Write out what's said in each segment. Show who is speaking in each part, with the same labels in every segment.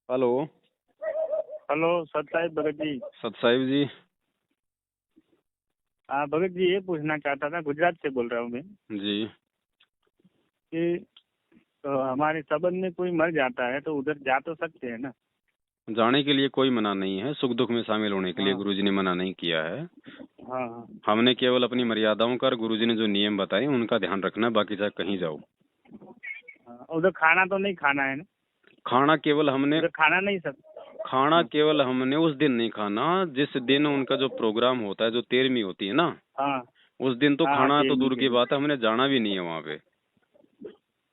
Speaker 1: Hello.
Speaker 2: Hello सत साहिब भगत जी।
Speaker 1: सत साहिब जी।
Speaker 2: हाँ भगत जी, ये पूछना चाहता था, गुजरात से बोल रहा हूँ मैं
Speaker 1: जी।
Speaker 2: कि हमारे संबंध में कोई मर जाता है तो उधर जा तो सकते हैं ना?
Speaker 1: जाने के लिए कोई मना नहीं है, सुख दुख में शामिल होने के लिए
Speaker 2: हाँ
Speaker 1: गुरुजी ने मना नहीं किया है।
Speaker 2: हाँ हाँ
Speaker 1: हमने केवल अपनी मर्यादाओं का और गुरुजी ने जो नियम बताए उनका ध्यान रखना है, बाकी चाहे कहीं जाओ।
Speaker 2: हाँ। उधर खाना तो नहीं खाना है ना?
Speaker 1: खाना केवल हमने
Speaker 2: उधर खाना नहीं सब।
Speaker 1: खाना केवल हमने उस दिन नहीं खाना जिस दिन उनका जो प्रोग्राम होता है, जो 13वीं होती है ना,
Speaker 2: हाँ
Speaker 1: उस दिन तो
Speaker 2: हाँ हाँ,
Speaker 1: खाना तो
Speaker 2: तेरहवीं
Speaker 1: दूर की
Speaker 2: तेरहवीं।
Speaker 1: बात है, हमने जाना भी नहीं है वहाँ पे।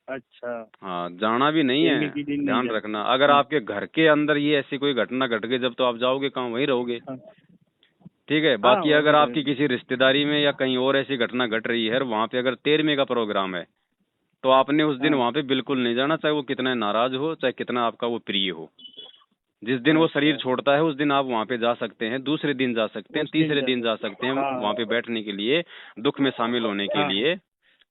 Speaker 2: अच्छा,
Speaker 1: हाँ, जाना भी नहीं है।
Speaker 2: 13वीं की दिन नहीं
Speaker 1: ध्यान
Speaker 2: जाना।
Speaker 1: रखना, अगर
Speaker 2: हाँ
Speaker 1: आपके घर के अंदर ये ऐसी कोई घटना घट गई जब, तो आप जाओगे कहाँ, वहीं रहोगे।
Speaker 2: हाँ
Speaker 1: ठीक है।
Speaker 2: हाँ,
Speaker 1: बाकी
Speaker 2: वही
Speaker 1: अगर आपकी
Speaker 2: रहेगा।
Speaker 1: किसी रिश्तेदारी में या कहीं और ऐसी घटना घट रही है और वहाँ पे अगर 13वीं का प्रोग्राम है, तो आपने उस दिन
Speaker 2: हाँ
Speaker 1: वहाँ पे बिल्कुल नहीं जाना, चाहे वो कितना नाराज हो, चाहे कितना आपका वो प्रिय हो। जिस दिन वो शरीर
Speaker 2: अच्छा,
Speaker 1: छोड़ता है उस दिन आप वहाँ पे जा सकते हैं, दूसरे दिन जा सकते हैं,
Speaker 2: उस दिन
Speaker 1: तीसरे
Speaker 2: जा
Speaker 1: दिन जा सकते हैं
Speaker 2: सकते। हाँ
Speaker 1: वहाँ पे बैठने के लिए, दुख में शामिल होने के
Speaker 2: हाँ हाँ।
Speaker 1: लिए।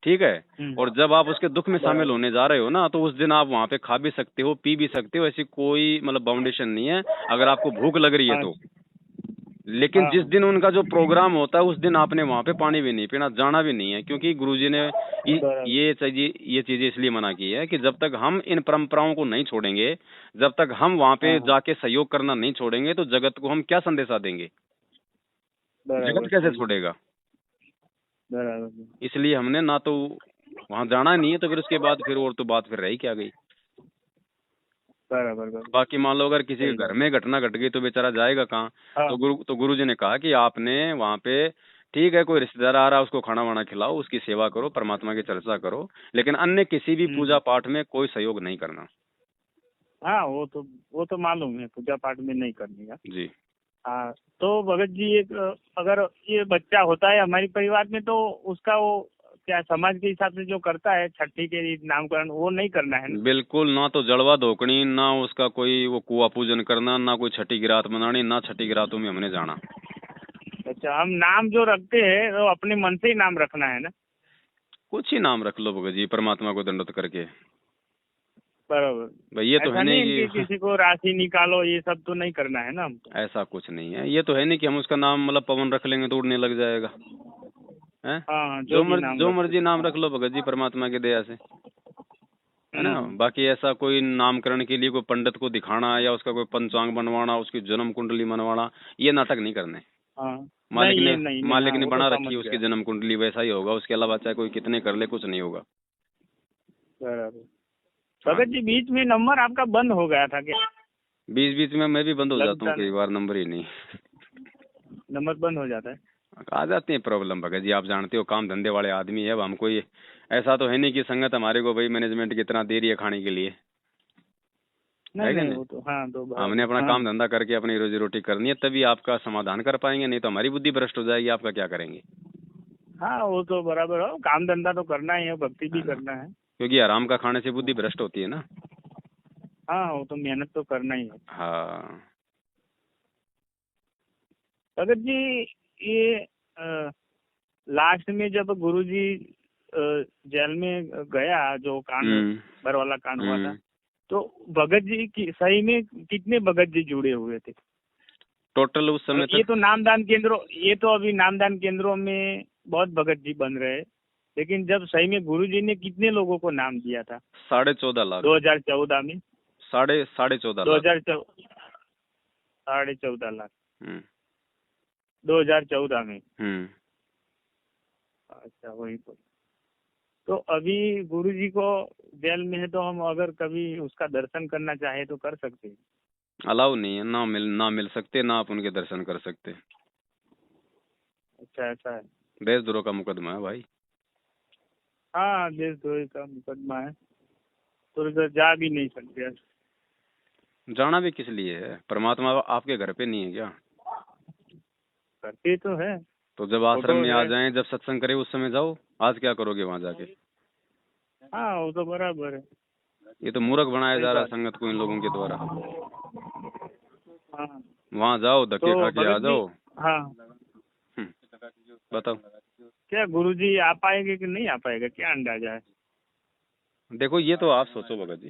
Speaker 1: ठीक है। और जब आप उसके दुख में शामिल
Speaker 2: बराबर।
Speaker 1: होने जा रहे हो ना, तो उस दिन आप वहाँ पे खा भी सकते हो, पी भी सकते हो, ऐसी कोई मतलब बाउंडेशन नहीं है, अगर आपको भूख लग रही है
Speaker 2: हाँ
Speaker 1: तो। लेकिन
Speaker 2: हाँ
Speaker 1: जिस
Speaker 2: हाँ।
Speaker 1: दिन उनका जो प्रोग्राम होता है उस दिन आपने वहाँ पे पानी भी नहीं पीना, जाना भी नहीं है, क्योंकि गुरुजी ने
Speaker 2: बराबर।
Speaker 1: ये चीजें इसलिए मना की है कि जब तक हम इन परंपराओं को नहीं छोड़ेंगे, जब तक हम वहाँ
Speaker 2: हाँ
Speaker 1: पे
Speaker 2: हाँ,
Speaker 1: जाके सहयोग करना नहीं छोड़ेंगे, तो जगत को हम क्या संदेशा देंगे?
Speaker 2: बराबर
Speaker 1: जगत कैसे
Speaker 2: सही।
Speaker 1: छोड़ेगा?
Speaker 2: बराबर
Speaker 1: इसलिए हमने ना तो वहाँ जाना नहीं है, तो फिर उसके बाद फिर और तो बात फिर रही क्या गई।
Speaker 2: बराबर बराबर।
Speaker 1: बाकी मान लो अगर किसी
Speaker 2: सही
Speaker 1: के घर
Speaker 2: बात।
Speaker 1: में घटना घट गई तो बेचारा जाएगा कहाँ?
Speaker 2: हाँ
Speaker 1: तो गुरुजी ने कहा कि आपने वहाँ पे, ठीक है, कोई रिश्तेदार आ रहा है उसको खाना वाना खिलाओ, उसकी सेवा करो, परमात्मा की चर्चा करो, लेकिन अन्य किसी भी पूजा
Speaker 2: हम्म।
Speaker 1: पाठ में कोई सहयोग नहीं करना।
Speaker 2: हाँ, वो तो मालूम है, पूजा पाठ में नहीं करनी है।
Speaker 1: जी।
Speaker 2: हाँ, तो भगत जी एक अगर ये बच्चा होता है हमारे परिवार में तो उसका वो क्या समाज के हिसाब से जो करता है छठी के नामकरण, वो नहीं करना है ना?
Speaker 1: बिल्कुल ना, तो जड़वा धोकनी ना, उसका कोई वो कुआ पूजन करना, ना कोई छठी की रात मनानी, ना छठी की रातों में हमने जाना।
Speaker 2: अच्छा, हम नाम जो रखते हैं तो अपने मन से ही नाम रखना है ना?
Speaker 1: कुछ ही नाम रख लो भगत जी, परमात्मा को दंडवत करके।
Speaker 2: बराबर।
Speaker 1: भाई ये तो है
Speaker 2: ऐसा नहीं
Speaker 1: नहीं
Speaker 2: इनकी
Speaker 1: कि
Speaker 2: किसी को राशि निकालो, ये सब तो नहीं करना है ना हमको?
Speaker 1: ऐसा कुछ नहीं है, ये तो है नहीं कि हम उसका नाम मतलब पवन रख लेंगे तो उड़ने लग जाएगा। हैं?
Speaker 2: हाँ हाँ, जो भी नाम
Speaker 1: जो
Speaker 2: रख
Speaker 1: मर्जी
Speaker 2: सकते।
Speaker 1: नाम रख लो भगत जी, परमात्मा की दया से। है ना?
Speaker 2: हम्म।
Speaker 1: बाकी ऐसा कोई नामकरण के लिए कोई पंडित को दिखाना या उसका कोई पंचांग बनवाना, उसकी जन्म कुंडली बनवाना, ये नाटक नहीं करने।
Speaker 2: हाँ,
Speaker 1: मालिक
Speaker 2: नहीं ये
Speaker 1: ने
Speaker 2: नहीं नहीं,
Speaker 1: मालिक
Speaker 2: हाँ
Speaker 1: ने
Speaker 2: वो तो
Speaker 1: बना
Speaker 2: समझ
Speaker 1: रखी है उसकी
Speaker 2: गया।
Speaker 1: जन्म कुंडली, वैसा ही होगा, उसके अलावा चाहे कोई कितने कर ले कुछ नहीं होगा।
Speaker 2: बराबर।
Speaker 1: हाँ।
Speaker 2: भगत जी, बीच में नंबर आपका बंद हो गया था क्या?
Speaker 1: बीच बीच में मैं भी बंद हो जाता हूँ
Speaker 2: लगता
Speaker 1: कई
Speaker 2: नहीं,
Speaker 1: बार, नंबर ही नहीं
Speaker 2: नंबर बंद हो जाता है।
Speaker 1: आ जाती है प्रॉब्लम भगत जी, आप जानते हो काम धंधे वाले आदमी है, अब हम कोई ऐसा तो है नहीं कि संगत हमारे को भाई मैनेजमेंट की इतना दे रही है खाने के लिए।
Speaker 2: नहीं
Speaker 1: है कि
Speaker 2: नहीं,
Speaker 1: नहीं?
Speaker 2: वो तो हाँ, तो
Speaker 1: हमने
Speaker 2: बराबर।
Speaker 1: अपना
Speaker 2: हाँ
Speaker 1: काम धंधा करके अपनी रोजी रोटी करनी है, तभी आपका समाधान कर पाएंगे, नहीं तो हमारी बुद्धि भ्रष्ट हो जाएगी, आपका क्या करेंगे?
Speaker 2: हाँ, वो तो बराबर हो, काम धंधा तो करना ही है, भक्ति भी
Speaker 1: है ना?
Speaker 2: करना है।
Speaker 1: क्योंकि आराम का खाने से बुद्धि भ्रष्ट होती है ना।
Speaker 2: हाँ, वो तो मेहनत तो करना ही है।
Speaker 1: हाँ।
Speaker 2: भगत जी, ये लास्ट में जब गुरुजी जेल में गया, जो कांड
Speaker 1: हम्म।
Speaker 2: बरवाला कांड हुआ था,
Speaker 1: हम्म।
Speaker 2: तो भगत जी की सही में कितने भगत जी जुड़े हुए थे?
Speaker 1: टोटल उस समय
Speaker 2: ये
Speaker 1: तक
Speaker 2: तो नामदान केंद्रों, ये तो अभी नामदान केंद्रों में बहुत भगत जी बन रहे हैं, लेकिन जब सही में गुरुजी ने कितने लोगों को नाम दिया था
Speaker 1: 14.5 लाख।
Speaker 2: 2014 में?
Speaker 1: साढ़े 14 लाख।
Speaker 2: 2014, 14.5 लाख।
Speaker 1: हम्म।
Speaker 2: 2014 में?
Speaker 1: हम्म।
Speaker 2: अच्छा, वही तो अभी गुरुजी को जेल में है, तो हम अगर कभी उसका दर्शन करना चाहे तो कर सकते हैं?
Speaker 1: अलाउ नहीं है, ना मिल सकते, ना आप उनके दर्शन कर सकते।
Speaker 2: अच्छा, ऐसा है।
Speaker 1: देशद्रोह का मुकदमा है भाई।
Speaker 2: हाँ, देशद्रोही का मुकदमा है, तो इधर जा भी नहीं सकते।
Speaker 1: जाना भी किस लिए है? परमात्मा आपके घर पे नहीं है क्या?
Speaker 2: करते तो है,
Speaker 1: तो जब आश्रम
Speaker 2: फोटो
Speaker 1: में आ
Speaker 2: है।
Speaker 1: जाएं, जब सत्संग करे उस समय जाओ। आज क्या करोगे वहां जाके?
Speaker 2: हाँ, वो तो बराबर है।
Speaker 1: ये तो मूर्ख बनाया
Speaker 2: सही
Speaker 1: जा रहा है
Speaker 2: बात।
Speaker 1: संगत को इन लोगों के द्वारा।
Speaker 2: हाँ,
Speaker 1: वहां जाओ, धक्के खा
Speaker 2: तो
Speaker 1: के आ
Speaker 2: भगत जी,
Speaker 1: जाओ।
Speaker 2: हाँ,
Speaker 1: हम्म, बताओ।
Speaker 2: क्या गुरुजी आ पाएंगे कि नहीं आ पाएगा, क्या अंदाजा है?
Speaker 1: देखो ये तो आप सोचो भगत जी,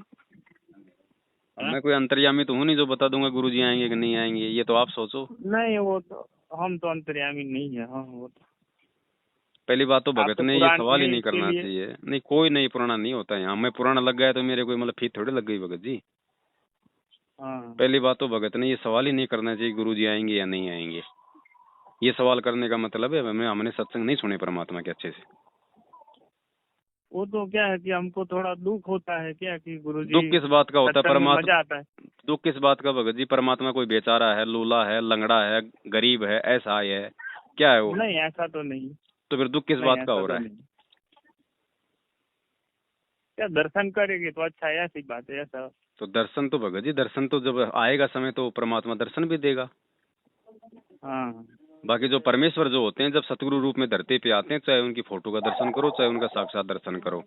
Speaker 1: अब मैं कोई अंतर्यामी तो हूँ नहीं जो बता दूंगा गुरुजी आएंगे कि नहीं आएंगे, ये तो आप सोचो।
Speaker 2: नहीं वो तो हम तो अंतर्यामी नहीं है। हाँ वो तो
Speaker 1: पहली बात तो
Speaker 2: आप
Speaker 1: भगत
Speaker 2: तो
Speaker 1: ने ये सवाल ही
Speaker 2: पुराने
Speaker 1: नहीं
Speaker 2: इसके
Speaker 1: करना
Speaker 2: लिए।
Speaker 1: चाहिए। नहीं कोई नहीं पुराना नहीं होता यहाँ, मैं पुराना लग गया तो मेरे कोई मतलब फीस थोड़ी लग गई भगत जी।
Speaker 2: हाँ
Speaker 1: पहली बात तो भगत ने ये सवाल ही नहीं करना चाहिए गुरुजी आएंगे या नहीं आएंगे। ये सवाल करने का मतलब है हमने सत्संग नहीं सुने परमात्मा के अच्छे से।
Speaker 2: वो तो क्या है कि हमको थोड़ा दुख होता है क्या कि गुरुजी
Speaker 1: दुख किस बात का होता है?
Speaker 2: सत्संग में मजा आता है।
Speaker 1: दुख किस बात का भगत जी? परमात्मा कोई बेचारा है, लूला है, लंगड़ा है, गरीब है, ऐसा है, क्या है वो?
Speaker 2: नहीं ऐसा तो नहीं।
Speaker 1: तो फिर दुख किस
Speaker 2: नहीं
Speaker 1: बात का
Speaker 2: ऐसा
Speaker 1: हो
Speaker 2: तो
Speaker 1: रहा है?
Speaker 2: नहीं। क्या दर्शन करेंगे तो अच्छा है, ऐसी बात है ऐसा।
Speaker 1: तो दर्शन तो भगत जी, दर्शन तो जब आएगा समय तो परमात्मा दर्शन भी देगा।
Speaker 2: हाँ
Speaker 1: बाकी जो परमेश्वर जो होते हैं जब सतगुरु रूप में धरती पे आते हैं, चाहे उनकी फोटो का दर्शन करो चाहे उनका साक्षात दर्शन करो,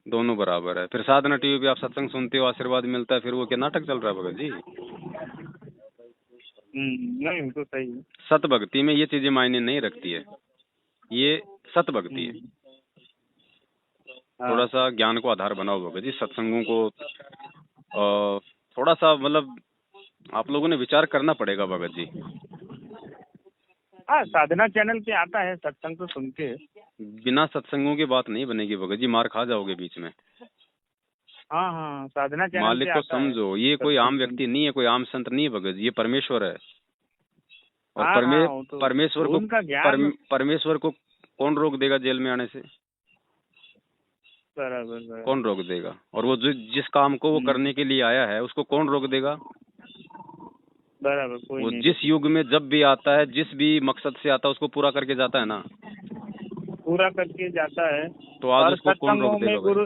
Speaker 1: दोनों बराबर है। फिर साधना टीवी पे आप सत्संग सुनते हो, आशीर्वाद मिलता है, फिर वो क्या नाटक चल रहा है भगत जी?
Speaker 2: नहीं वो तो सही है।
Speaker 1: सत भक्ति में ये चीजें मायने नहीं रखती है, ये सत भक्ति है।
Speaker 2: हाँ।
Speaker 1: थोड़ा सा ज्ञान को आधार बनाओ भगत जी, सत्संगों को थोड़ा सा मतलब आप लोगों ने विचार करना पड़ेगा भगत जी।
Speaker 2: हाँ साधना चैनल पे आता है सत्संग तो सुनते हैं।
Speaker 1: बिना सत्संगों की बात नहीं बनेगी भगत जी, मार खा जाओगे बीच में।
Speaker 2: हाँ हाँ साधना चैनल
Speaker 1: मालिक
Speaker 2: पे
Speaker 1: को
Speaker 2: आता है
Speaker 1: समझो, ये कोई आम
Speaker 2: सत्संग
Speaker 1: व्यक्ति नहीं है, कोई आम संत नहीं है भगत जी, ये परमेश्वर है। और
Speaker 2: हाँ हाँ वो तो
Speaker 1: परमेश्वर को
Speaker 2: उनका ज्ञान
Speaker 1: परमेश्वर को कौन रोक देगा जेल में आने से?
Speaker 2: बराबर
Speaker 1: कौन रोक देगा? और वो जिस काम को वो करने के लिए आया है उसको कौन रोक देगा?
Speaker 2: बराबर कोई
Speaker 1: वो
Speaker 2: नहीं।
Speaker 1: जिस युग में जब भी आता है, जिस भी मकसद से आता है, उसको पूरा करके जाता है ना।
Speaker 2: पूरा करके जाता है।
Speaker 1: तो आज
Speaker 2: और
Speaker 1: उसको कौन रोक
Speaker 2: सत्संगों में
Speaker 1: देगा भाई?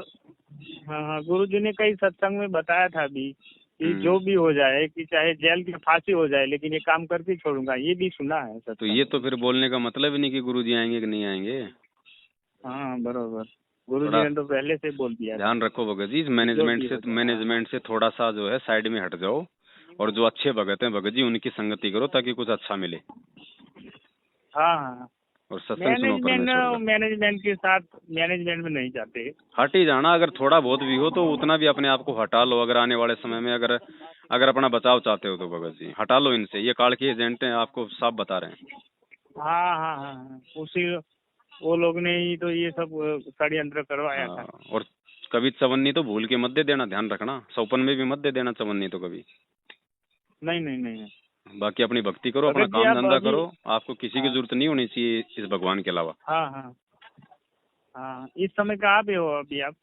Speaker 2: हाँ हाँ गुरु जी ने कई सत्संग में बताया था भी कि जो भी हो जाए, कि चाहे जेल की फांसी हो जाए, लेकिन ये काम करके छोड़ूंगा, ये भी सुना है सत्संग।
Speaker 1: तो ये तो फिर बोलने का मतलब ही नहीं कि गुरुजी आएंगे कि नहीं आएंगे।
Speaker 2: हाँ बरोबर, गुरु जी
Speaker 1: थोड़ा
Speaker 2: ने तो पहले से बोल दिया था।
Speaker 1: ध्यान रखो भगत जी, मैनेजमेंट से थोड़ा सा जो है साइड में हट जाओ, और जो अच्छे भगत हैं भगत जी उनकी संगति करो ताकि कुछ अच्छा मिले।
Speaker 2: हाँ हाँ
Speaker 1: और सत्संग सुनो परमेश्वर का।
Speaker 2: मैनेजमेंट के साथ मैनेजमेंट में नहीं जाते।
Speaker 1: हट ही जाना, अगर थोड़ा बहुत भी हो तो उतना भी अपने आप को हटा लो। अगर आने वाले समय में अगर अपना बचाव चाहते हो तो भगत जी हटा लो इनसे, ये काल के एजेंट हैं, आपको साफ बता रहे हैं।
Speaker 2: हाँ हाँ हाँ उसी वो लोग ने ही तो ये सब षड्यंत्र करवाया था।
Speaker 1: और कभी चवन्नी तो भूल के मत दे देना, ध्यान रखना। सौपन में भी मत दे देना चवन्नी तो कभी।
Speaker 2: नहीं नहीं नहीं।
Speaker 1: बाकी अपनी भक्ति करो, अपना
Speaker 2: भगत जी
Speaker 1: काम
Speaker 2: आप
Speaker 1: धंधा
Speaker 2: अभी
Speaker 1: करो, आपको किसी की जरूरत नहीं होनी चाहिए इस भगवान के अलावा।
Speaker 2: हाँ हाँ हाँ इस समय कहाँ पे हो अभी आप?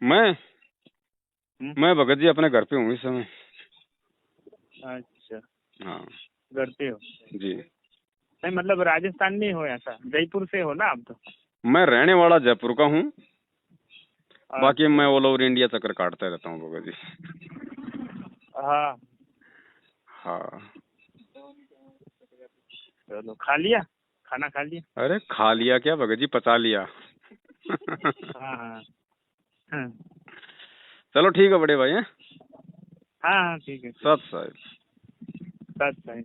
Speaker 1: मैं भगत जी अपने घर पे हूँ इस समय।
Speaker 2: अच्छा
Speaker 1: हाँ
Speaker 2: घर पे हो
Speaker 1: जी।
Speaker 2: नहीं, मतलब राजस्थान में हो ऐसा? जयपुर से हो ना आप तो?
Speaker 1: मैं रहने वाला जयपुर का हूँ, बाकी
Speaker 2: अच्छा।
Speaker 1: मैं ऑल ओवर इंडिया चक्कर काटता रहता हूँ भगत जी।
Speaker 2: हाँ
Speaker 1: हाँ
Speaker 2: चलो खा लिया, खाना खा लिया?
Speaker 1: अरे खा लिया क्या भगत जी, पचा लिया।
Speaker 2: हाँ हाँ हाँ
Speaker 1: चलो ठीक है बड़े भाई हैं।
Speaker 2: हाँ ठीक है
Speaker 1: सत साहिब।
Speaker 2: सच है।